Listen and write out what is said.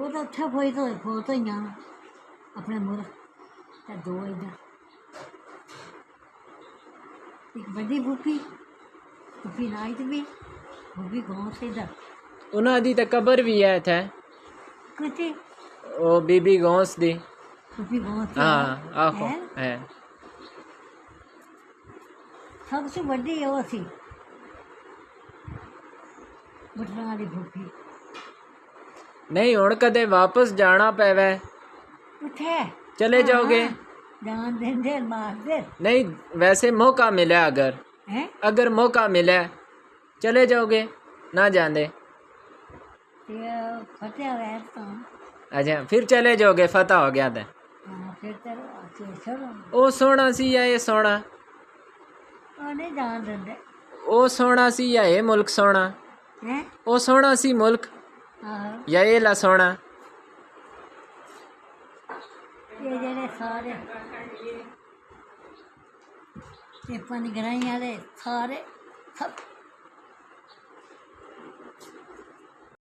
ਉਹ ਤਾਂ ਉੱਥੇ ਹੋਈ ਤੋਂ ਹੀ ਆ ਆਪਣੇ ਮੁਰ ਤੇ ਦੋ ਇੱਧਰ ਇੱਕ ਵੱਡੀ ਫੁੱਫੀ ਨਾਈਟ ਵੀ ਫੁੱਫੀ ਗਾਉਂ ਸੇ ਇੱਧਰ ਉਹਨਾਂ ਦੀ ਤਾਂ ਕਬਰ ਵੀ ਹੈ ਇੱਥੇ ਕਿੱਥੇ ਉਹ ਬੀਬੀ ਗੌਂਸ ਦੀ ਫੁੱਫੀ ਗਾਉਂ ਸੇ ਹਾਂ ਆਹੋ ਹੈ ਸਭ ਤੋਂ ਵੱਡੀ ਉਹ ਸੀ ਬਟਰਾਂ ਵਾਲੀ ਫੁੱਫੀ नहीं हुण कदे वापस जाना पैवे उठे चले जाओगे जान देंदे मार दे नहीं वैसे मौका मिला अगर हैं अगर मौका मिला चले जाओगे ना जाने ये फतेह है तो अच्छा फिर चले जाओगे फतह हो गया था फिर तेरे अच्छे चलो ओ सोना सी या ये सोना ओ नहीं जान देंदे ओ सोना सी या ये मुल्क सोना हैं ओ सोना सी मुल्क आहो या ये ला सोना ये जेड़े सारे ये पानी ग्राई वाले सारे सब